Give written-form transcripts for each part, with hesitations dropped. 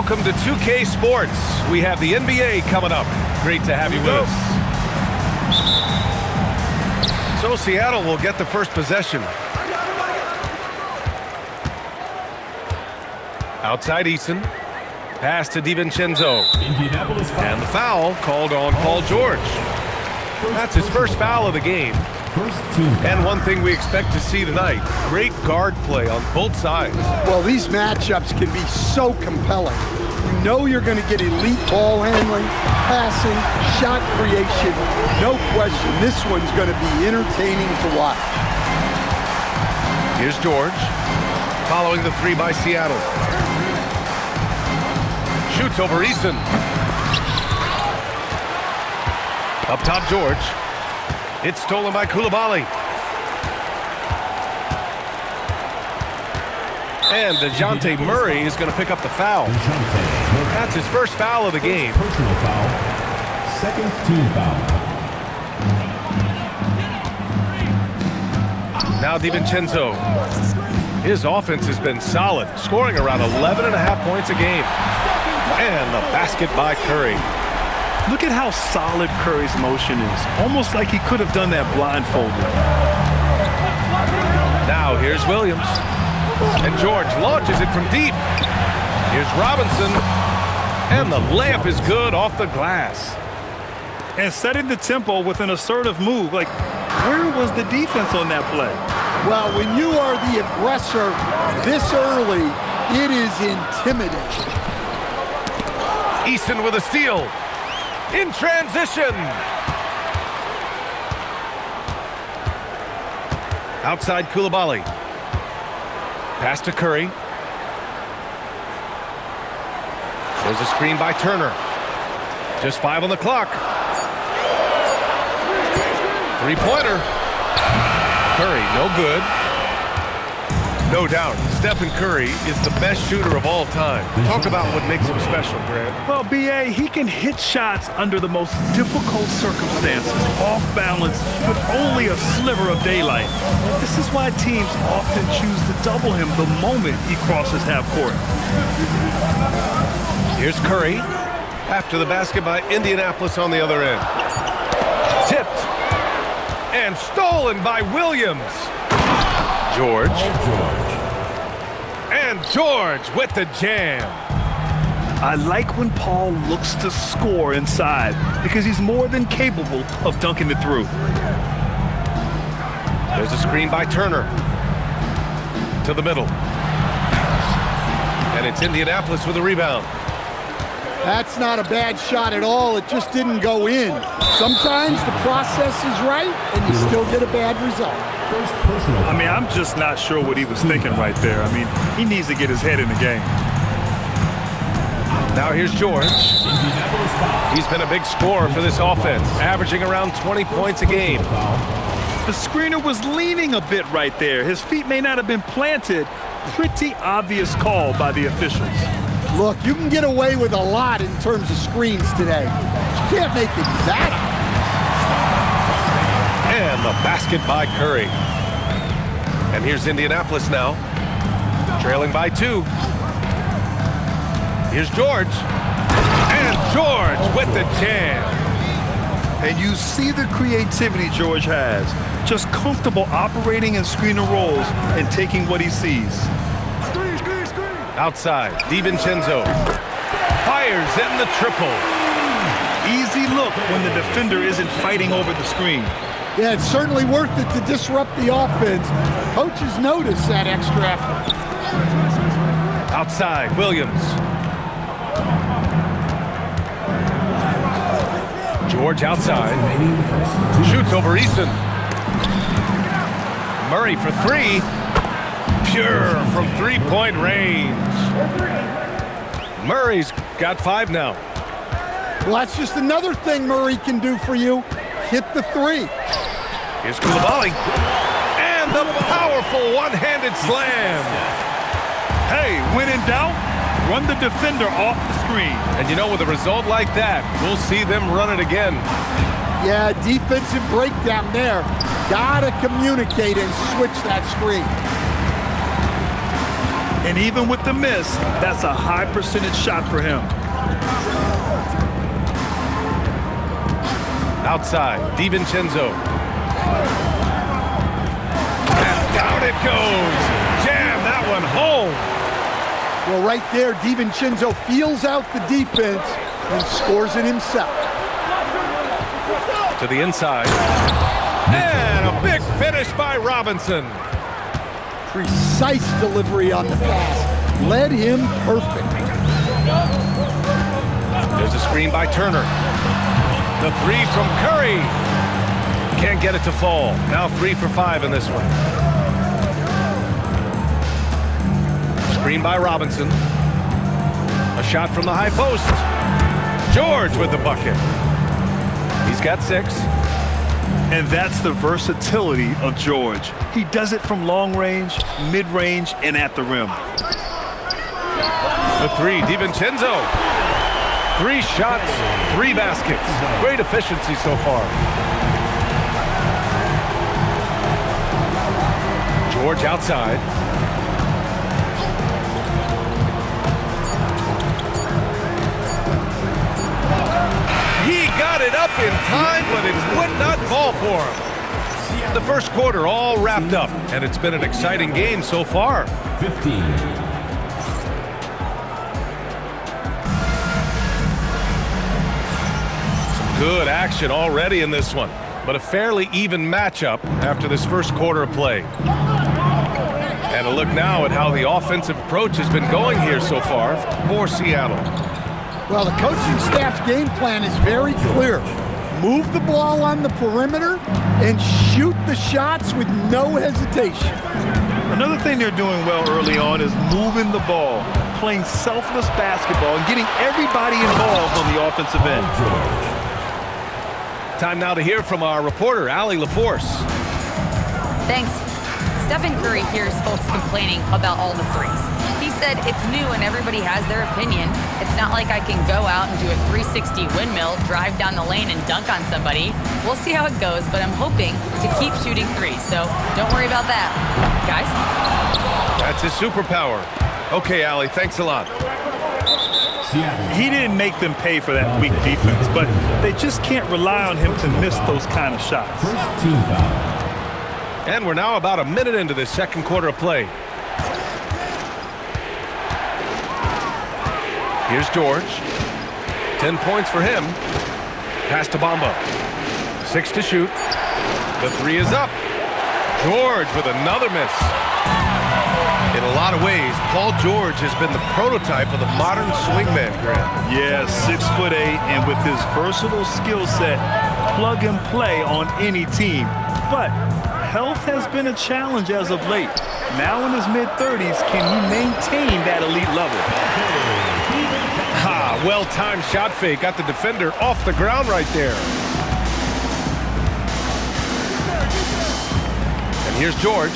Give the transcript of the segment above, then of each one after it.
welcome to 2K Sports. We have the NBA coming up. Great to have you with us. So Seattle will get the first possession. Outside Eason. Pass to DiVincenzo. And the foul called on Paul George. That's his first foul of the game. And one thing we expect to see tonight, great guard play on both sides. Well, these matchups can be so compelling. You know you're going to get elite ball handling, passing, shot creation. No question, this one's going to be entertaining to watch. Here's George, following the three by Seattle. Shoots over Eason. Up top, George. It's stolen by Coulibaly. And DeJounte Murray is going to pick up the foul. That's his first foul of the game. Personal foul. Second team foul. Now DiVincenzo. His offense has been solid, scoring around 11.5 points a game. And the basket by Curry. Look at how solid Curry's motion is. Almost like he could have done that blindfolded. Now here's Williams. And George launches it from deep. Here's Robinson. And the layup is good off the glass. And setting the tempo with an assertive move. Like, where was the defense on that play? Well, when you are the aggressor this early, it is intimidating. Eason with a steal. In transition. Outside Coulibaly. Pass to Curry. There's a screen by Turner. Just 5 on the clock. Three-pointer. Curry, no good. No doubt, Stephen Curry is the best shooter of all time. Talk about what makes him special, Grant. Well, B.A., he can hit shots under the most difficult circumstances, off balance, with only a sliver of daylight. This is why teams often choose to double him the moment he crosses half court. Here's Curry, after the basket by Indianapolis on the other end. Tipped, and stolen by Williams. George. And George with the jam. I like when Paul looks to score inside because he's more than capable of dunking it through. There's a screen by Turner. To the middle. And it's Indianapolis with a rebound. That's not a bad shot at all. It just didn't go in. Sometimes the process is right and you still get a bad result. I mean, I'm just not sure what he was thinking right there. I mean, he needs to get his head in the game. Now here's George. He's been a big scorer for this offense, averaging around 20 points a game. The screener was leaning a bit right there. His feet may not have been planted. Pretty obvious call by the officials. Look, you can get away with a lot in terms of screens today. You can't make it that. And the basket by Curry. And here's Indianapolis now, trailing by 2. Here's George. And George with the jam. And you see the creativity George has. Just comfortable operating in screener roles and taking what he sees. Outside, DiVincenzo fires in the triple. Easy look when the defender isn't fighting over the screen. Yeah, it's certainly worth it to disrupt the offense. Coaches notice that extra effort. Outside, Williams. George outside. Shoots over Eason. Murray for 3. Pure from three-point range. Murray's got 5 now. Well, that's just another thing Murray can do for you. Hit the 3. Here's Coulibaly. And the powerful one-handed slam. Hey, when in doubt, run the defender off the screen. And you know, with a result like that, we'll see them run it again. Yeah, defensive breakdown there. Gotta communicate and switch that screen. And even with the miss, that's a high percentage shot for him. Outside, DiVincenzo. And down it goes. Jam that one home. Well, right there, DiVincenzo feels out the defense and scores it himself. To the inside. And a big finish by Robinson. Precise delivery on the pass. Led him perfect. There's a screen by Turner. The three from Curry. Can't get it to fall. Now 3 for 5 in this one. Screen by Robinson. A shot from the high post. George with the bucket. He's got 6. And that's the versatility of George. He does it from long range, mid-range, and at the rim. The 3, DiVincenzo. 3 shots, 3 baskets. Great efficiency so far. George outside. He got it up in time, but it would not fall for him. The first quarter all wrapped up, and it's been an exciting game so far. 15. Good action already in this one, but a fairly even matchup after this first quarter of play. And a look now at how the offensive approach has been going here so far for Seattle. Well, the coaching staff's game plan is very clear. Move the ball on the perimeter and shoot the shots with no hesitation. Another thing they're doing well early on is moving the ball, playing selfless basketball, and getting everybody involved on the offensive end. Time now to hear from our reporter, Allie LaForce. Thanks. Stephen Curry hears folks complaining about all the threes. He said it's new and everybody has their opinion. It's not like I can go out and do a 360 windmill, drive down the lane and dunk on somebody. We'll see how it goes, but I'm hoping to keep shooting threes, so don't worry about that. Guys? That's his superpower. Okay, Allie, thanks a lot. He didn't make them pay for that weak defense, but they just can't rely on him to miss those kind of shots. First team foul. And we're now about a minute into this second quarter of play. Here's George. 10 points for him. Pass to Bamba. 6 to shoot. The 3 is up. George with another miss. In a lot of ways, Paul George has been the prototype of the modern swingman, Grant. Yeah, 6'8", and with his versatile skill set, plug and play on any team. But health has been a challenge as of late. Now in his mid-30s, can he maintain that elite level? Ha, well-timed shot fake. Got the defender off the ground right there. And here's George.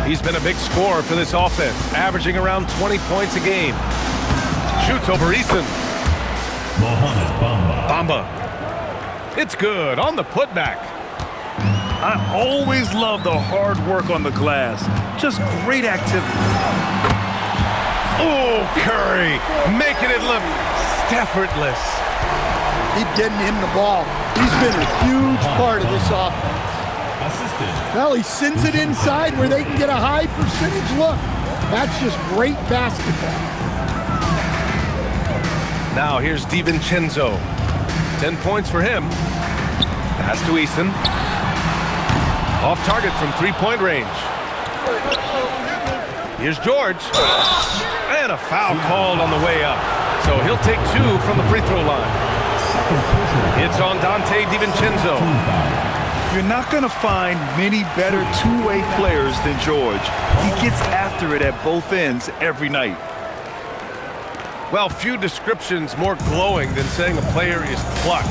He's been a big scorer for this offense, averaging around 20 points a game. Shoots over Easton. Mohamed Bamba. Bamba. It's good on the putback. I always love the hard work on the glass. Just great activity. Oh, Curry, making it look effortless. Keep getting him the ball. He's been a huge part of this offense. Assistant. Well, he sends it inside where they can get a high percentage look. That's just great basketball. Now here's DiVincenzo. 10 points for him. Pass to Easton. Off target from three-point range. Here's George. And a foul called on the way up. So he'll take 2 from the free throw line. It's on Donte DiVincenzo. You're not going to find many better two-way players than George. He gets after it at both ends every night. Well, few descriptions more glowing than saying a player is clutch.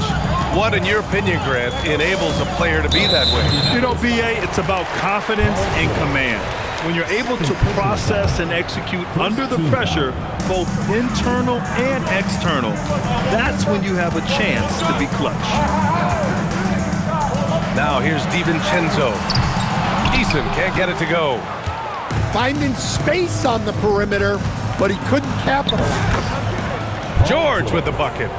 What, in your opinion, Grant, enables a player to be that way? You know, B.A., it's about confidence and command. When you're able to process and execute under the pressure, both internal and external, that's when you have a chance to be clutch. Now here's DiVincenzo. Easton can't get it to go. finding space on the perimeter, but he couldn't capitalize. George with the bucket.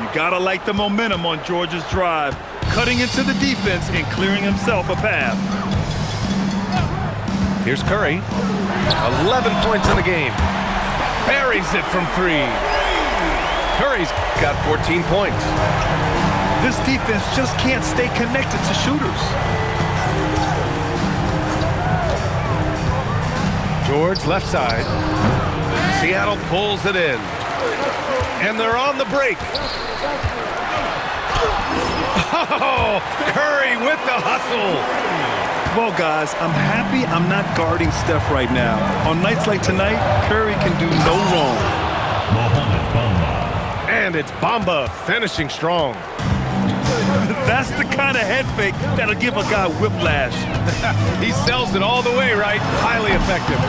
You gotta like the momentum on George's drive, cutting into the defense and clearing himself a path. Here's Curry. 11 points in the game. Buries it from 3. Curry's got 14 points. This defense just can't stay connected to shooters. George left side. Seattle pulls it in. And they're on the break. Oh, Curry with the hustle. Well, guys, I'm happy I'm not guarding Steph right now. On nights like tonight, Curry can do no wrong. Mohamed Bamba. And it's Bamba finishing strong. That's the kind of head fake that'll give a guy whiplash. He sells it all the way, right? Highly effective.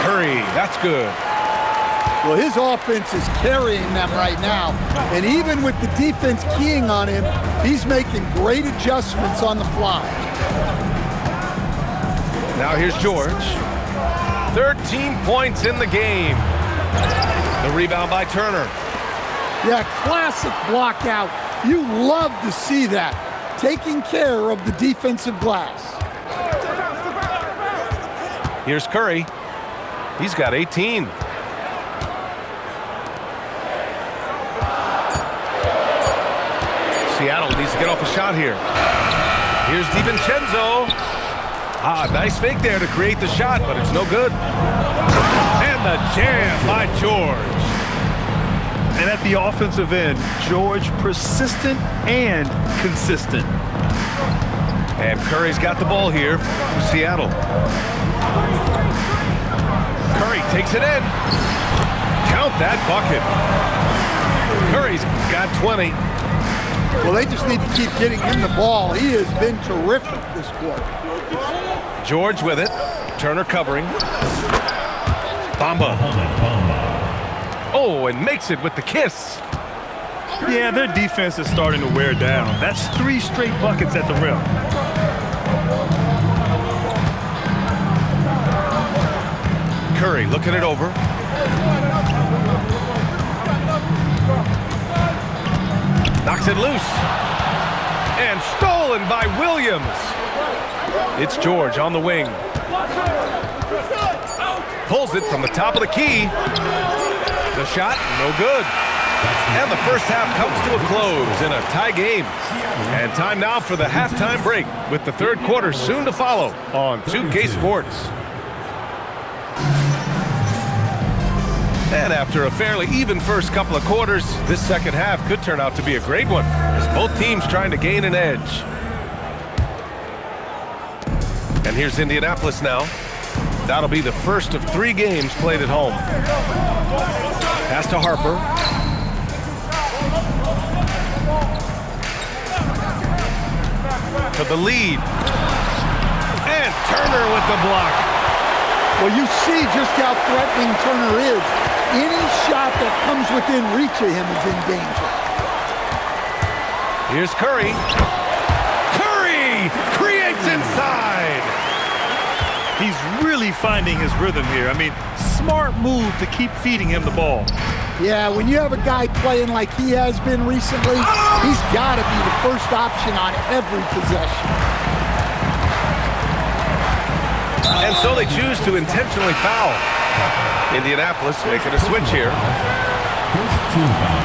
Curry, that's good. Well, his offense is carrying them right now. And even with the defense keying on him, he's making great adjustments on the fly. Now here's George. 13 points in the game. The rebound by Turner. Yeah, classic block out. You love to see that. Taking care of the defensive glass. Here's Curry. He's got 18. Seattle needs to get off a shot here. Here's DiVincenzo. Nice fake there to create the shot, but it's no good. And the jam by George. And at the offensive end, George persistent and consistent. And Curry's got the ball here for Seattle. Curry takes it in. Count that bucket. Curry's got 20. Well, they just need to keep getting him the ball. He has been terrific this quarter. George with it. Turner covering. Bamba. Oh, and makes it with the kiss. Yeah, their defense is starting to wear down. That's 3 straight buckets at the rim. Curry looking it over. Knocks it loose. And stolen by Williams. It's George on the wing. Pulls it from the top of the key. The shot, no good. And the first half comes to a close in a tie game. And time now for the halftime break, with the third quarter soon to follow on 2K Sports. And after a fairly even first couple of quarters, this second half could turn out to be a great one, as both teams trying to gain an edge. And here's Indianapolis now. That'll be the first of 3 games played at home. Pass to Harper. For the lead. And Turner with the block. Well, you see just how threatening Turner is. Any shot that comes within reach of him is in danger. Here's Curry. Curry creates inside. He's really finding his rhythm here. I mean, smart move to keep feeding him the ball. Yeah, when you have a guy playing like he has been recently, he's got to be the first option on every possession. And so they choose to intentionally foul. Indianapolis making a switch here. First team foul.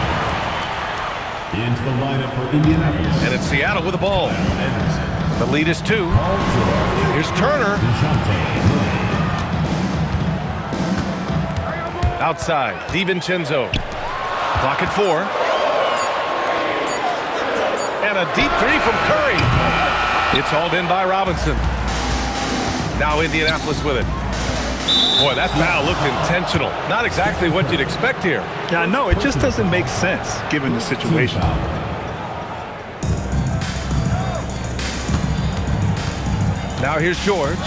Into the lineup for Indianapolis. And it's Seattle with the ball. The lead is 2. Here's Turner. Outside, DiVincenzo. Clock at 4. And a deep 3 from Curry. It's hauled in by Robinson. Now Indianapolis with it. Boy, that foul looked intentional. Not exactly what you'd expect here. Yeah, I know. It just doesn't make sense given the situation. Now here's George.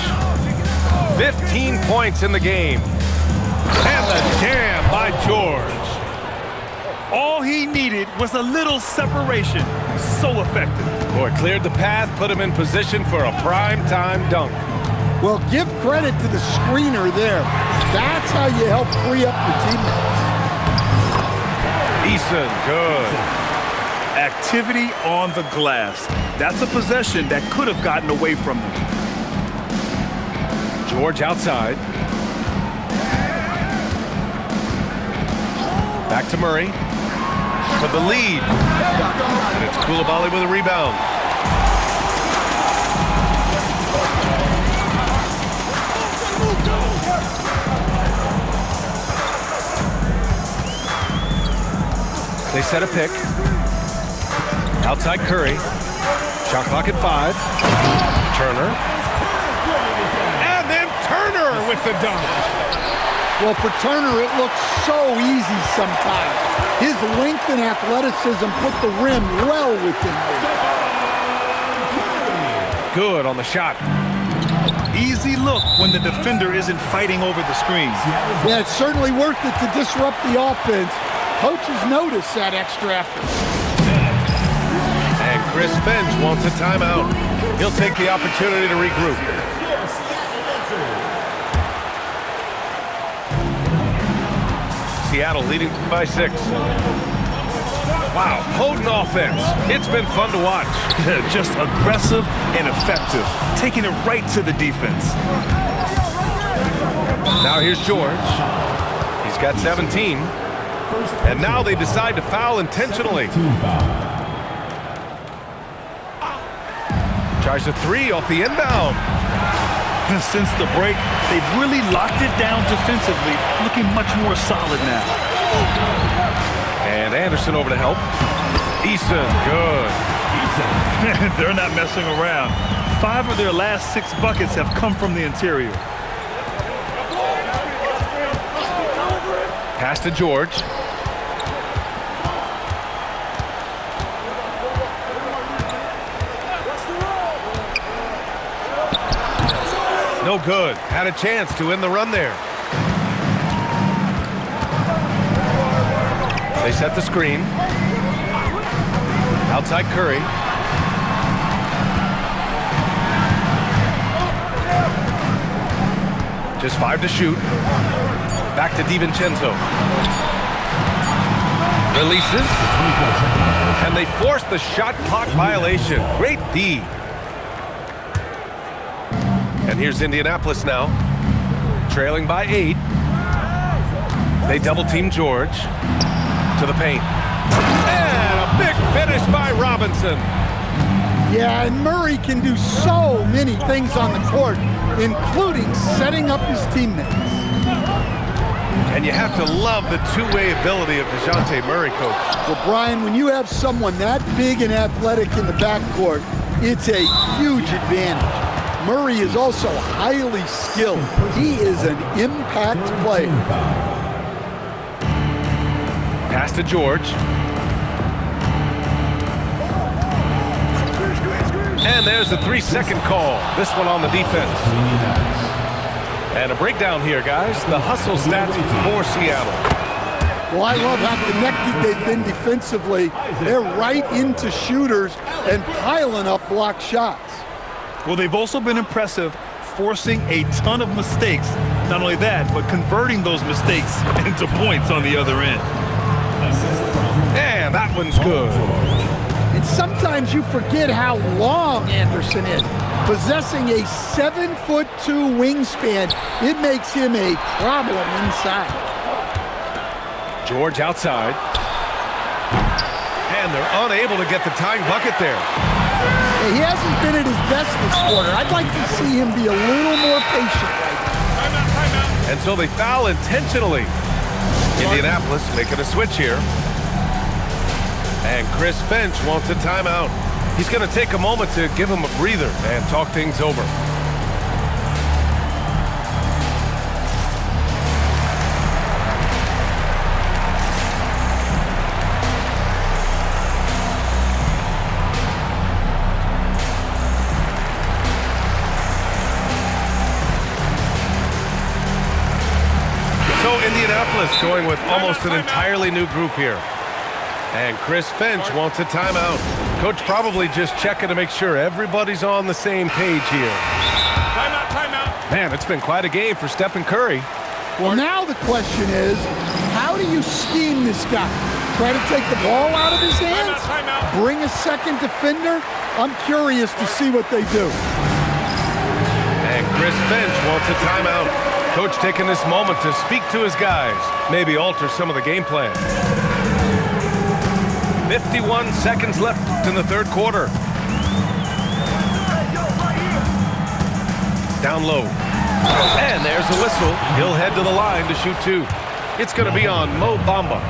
15 points in the game. And the jam by George. All he needed was a little separation. So effective. Boy, cleared the path, put him in position for a prime-time dunk. Well, give credit to the screener there. That's how you help free up your teammates. Eason, good. Activity on the glass. That's a possession that could have gotten away from them. George outside. Back to Murray for the lead. And it's Coulibaly with a rebound. They set a pick. Outside Curry. Shot clock at 5. Turner. And then Turner with the dunk. Well, for Turner, it looks so easy sometimes. His length and athleticism put the rim well within reach. Good on the shot. Easy look when the defender isn't fighting over the screens. Yeah, it's certainly worth it to disrupt the offense. Coaches notice that extra effort. And Chris Finch wants a timeout. He'll take the opportunity to regroup. Seattle leading by 6. Wow, potent offense. It's been fun to watch. Just aggressive and effective, taking it right to the defense. Now here's George. He's got 17. And now they decide to foul intentionally. Tries a 3 off the inbound. Since the break, they've really locked it down defensively, looking much more solid now. And Anderson over to help. Eason, good. They're not messing around. 5 of their last 6 buckets have come from the interior. Pass to George. No good. Had a chance to end the run there. They set the screen. Outside Curry. Just 5 to shoot. Back to DiVincenzo. Releases. And they force the shot clock violation. Great D. And here's Indianapolis now, trailing by 8. They double-team George to the paint. And a big finish by Robinson. Yeah, and Murray can do so many things on the court, including setting up his teammates. And you have to love the two-way ability of DeJounte Murray, Coach. Well, Brian, when you have someone that big and athletic in the backcourt, it's a huge advantage. Murray is also highly skilled. He is an impact player. Pass to George. And there's the 3-second call. This one on the defense. And a breakdown here, guys. The hustle stats for Seattle. Well, I love how connected they've been defensively. They're right into shooters and piling up block shots. Well, they've also been impressive, forcing a ton of mistakes. Not only that, but converting those mistakes into points on the other end. And that one's good. And sometimes you forget how long Anderson is. Possessing a 7'2" wingspan, it makes him a problem inside. George outside. And they're unable to get the tying bucket there. He hasn't been at his best this quarter. I'd like to see him be a little more patient right now. And so they foul intentionally. Indianapolis making a switch here. And Chris Finch wants a timeout. He's going to take a moment to give him a breather and talk things over. So Indianapolis going with almost an entirely new group here. And Chris Finch wants a timeout. Coach probably just checking to make sure everybody's on the same page here. Timeout, timeout. Man, it's been quite a game for Stephen Curry. Well, now the question is, how do you scheme this guy? Try to take the ball out of his hands? Timeout. Bring a second defender? I'm curious to see what they do. And Chris Finch wants a timeout. Coach taking this moment to speak to his guys, maybe alter some of the game plan. 51 seconds left in the third quarter. Down low. And there's a whistle. He'll head to the line to shoot two. It's going to be on Mo Bamba.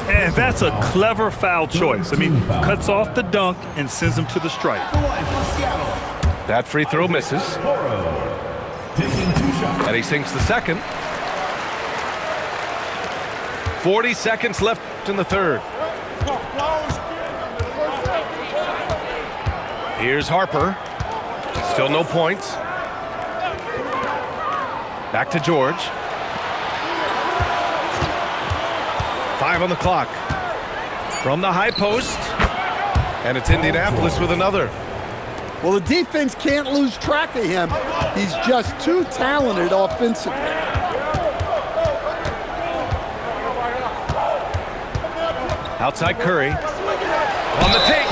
And that's a clever foul choice. I mean, cuts off the dunk and sends him to the stripe. That free throw misses. And he sinks the second. 40 seconds left in the third. Here's Harper. Still no points. Back to George. 5 on the clock. From the high post. And it's Indianapolis with another. Well, the defense can't lose track of him. He's just too talented offensively. Outside Curry. On the take.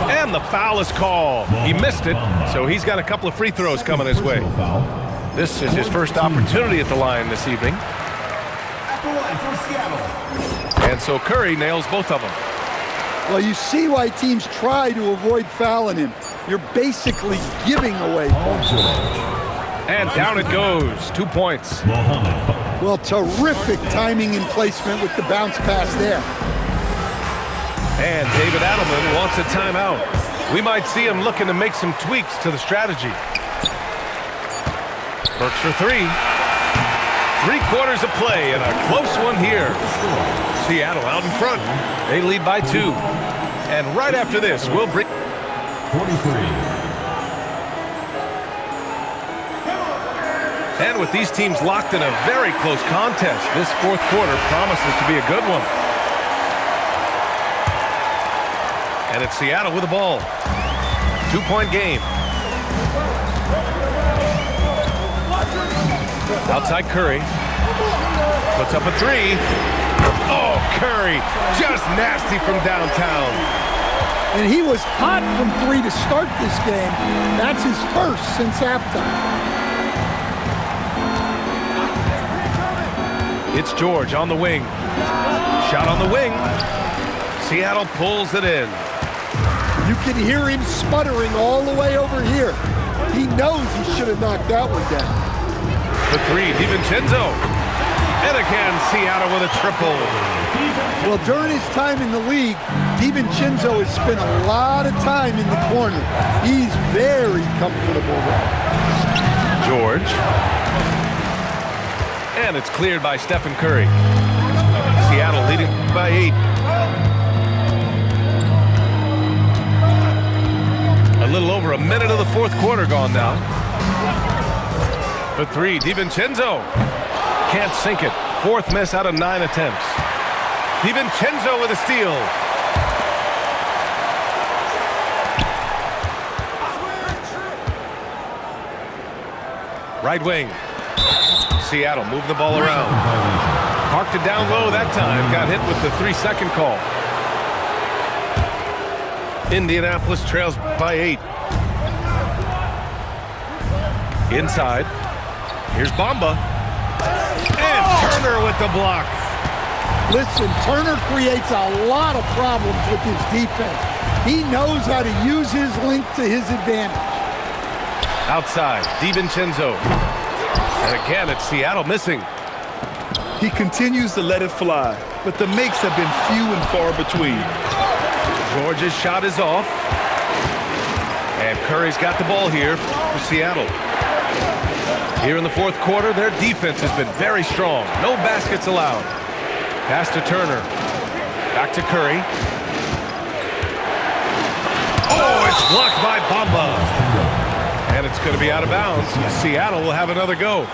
And the foul is called. He missed it, so he's got a couple of free throws coming his way. This is his first opportunity at the line this evening. And so Curry nails both of them. Well, you see why teams try to avoid fouling him. You're basically giving away points. And down it goes. 2 points. Well, terrific timing and placement with the bounce pass there. And David Adelman wants a timeout. We might see him looking to make some tweaks to the strategy. Burks for three. 3 quarters of play and a close one here. Seattle out in front. They lead by 2. And right after this, we'll bring 43. And with these teams locked in a very close contest, this fourth quarter promises to be a good one. And it's Seattle with the ball. 2-point game. Outside Curry. Puts up a 3. Oh, Curry. Just nasty from downtown. And he was hot from 3 to start this game. That's his first since halftime. It's George on the wing. Shot on the wing. Seattle pulls it in. You can hear him sputtering all the way over here. He knows he should have knocked that one down. The 3, DiVincenzo. And again, Seattle with a triple. Well, during his time in the league, DiVincenzo has spent a lot of time in the corner. He's very comfortable there. George. And it's cleared by Stephen Curry. Seattle leading by 8. A little over a minute of the fourth quarter gone now. The 3, DiVincenzo. Can't sink it. 4th miss out of 9 attempts. DiVincenzo with a steal. Right wing. Seattle move the ball around. Parked it down low that time. Got hit with the 3-second call. Indianapolis trails by 8. Inside. Here's Bamba. And Turner with the block. Listen, Turner creates a lot of problems with his defense. He knows how to use his length to his advantage. Outside, DiVincenzo. And again, it's Seattle missing. He continues to let it fly, but the makes have been few and far between. George's shot is off. And Curry's got the ball here for Seattle. Here in the fourth quarter, their defense has been very strong. No baskets allowed. Pass to Turner. Back to Curry. Oh, it's blocked by Bamba. And it's going to be out of bounds. Seattle will have another go.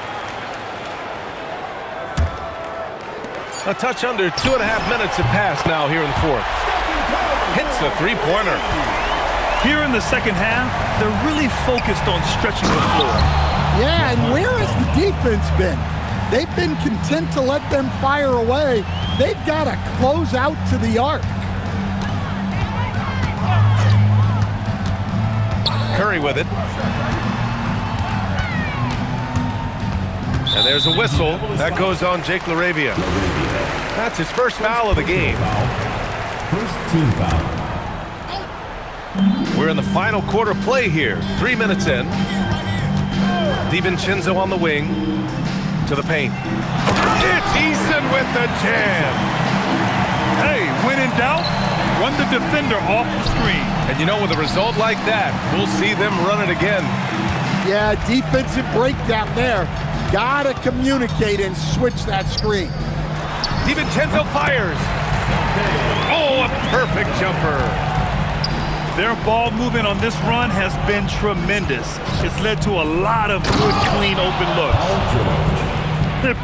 A touch under 2.5 minutes have passed now here in the fourth. Hits a three-pointer. Here in the second half, they're really focused on stretching the floor. Yeah, and where has the defense been? They've been content to let them fire away. They've got to close out to the arc. Curry with it. And there's a whistle. That goes on Jake LaRavia. That's his first foul of the game. First team foul. We're in the final quarter play here. 3 minutes in. DiVincenzo on the wing. To the paint. It's Eason with the jam. Hey, when in doubt, run the defender off the screen. And you know, with a result like that, we'll see them run it again. Yeah, defensive breakdown there. Gotta communicate and switch that screen. DiVincenzo fires. Oh, a perfect jumper. Their ball movement on this run has been tremendous. It's led to a lot of good, clean, open looks.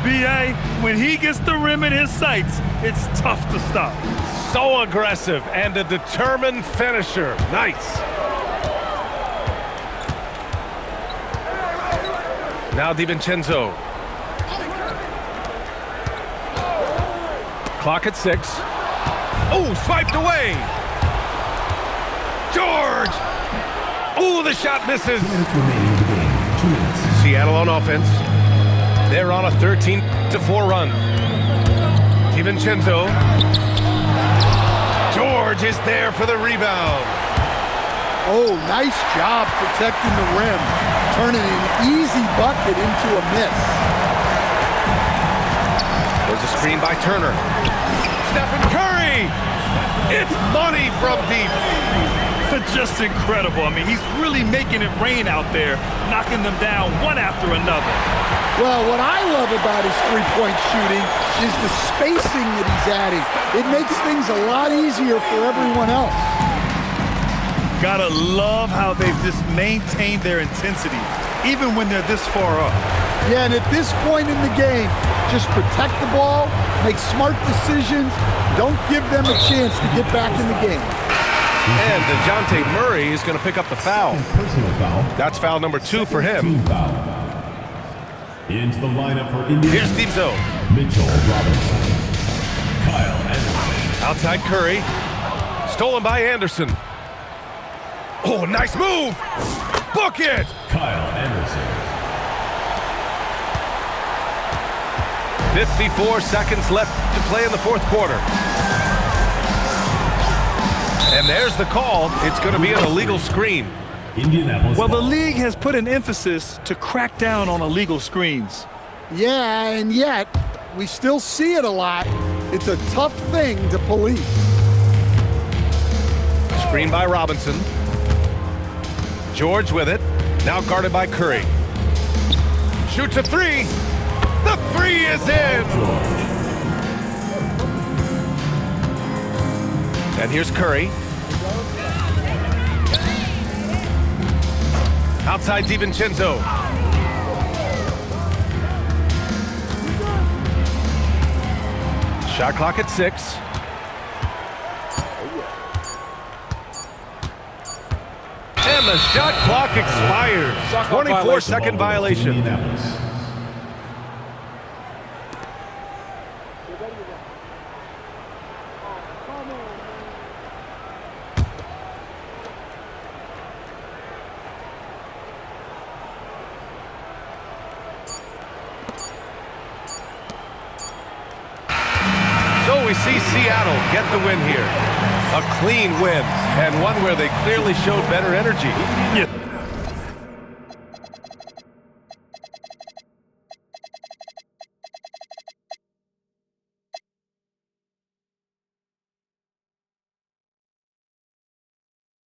B.A., when he gets the rim in his sights, it's tough to stop. So aggressive and a determined finisher. Nice. Now DiVincenzo. Clock at 6. Oh, swiped away. George. Oh, the shot misses. 2 minutes remaining in the game. 2 minutes. Seattle on offense. They're on a 13-4 run. DiVincenzo. George is there for the rebound. Oh, nice job protecting the rim. Turning an easy bucket into a miss. There's a screen by Turner. Stephen Curry! It's money from deep. Just incredible. I mean, he's really making it rain out there, knocking them down one after another. Well, what I love about his three-point shooting is the spacing that he's adding. It makes things a lot easier for everyone else. Gotta love how they've just maintained their intensity, even when they're this far up. Yeah, and at this point in the game, just protect the ball, make smart decisions, don't give them a chance to get back in the game. And DeJounte Murray is going to pick up the foul. Personal foul. That's foul number 2 for him. Team foul. Into the lineup for Indiana. Here's Steve Zoe. Mitchell Robinson. Kyle Anderson. Outside Curry. Stolen by Anderson. Oh, nice move. Book it. Kyle Anderson. 54 seconds left to play in the fourth quarter. And there's the call. It's going to be an illegal screen. Indianapolis. Well, the league has put an emphasis to crack down on illegal screens. Yeah, and yet, we still see it a lot. It's a tough thing to police. Screen by Robinson. George with it. Now guarded by Curry. Shoots a three. The three is in. And here's Curry. Outside DiVincenzo. Shot clock at 6. And the shot clock expires. 24-second violation. So we see Seattle get the win here. A clean win, and one where they clearly showed better energy. Yeah.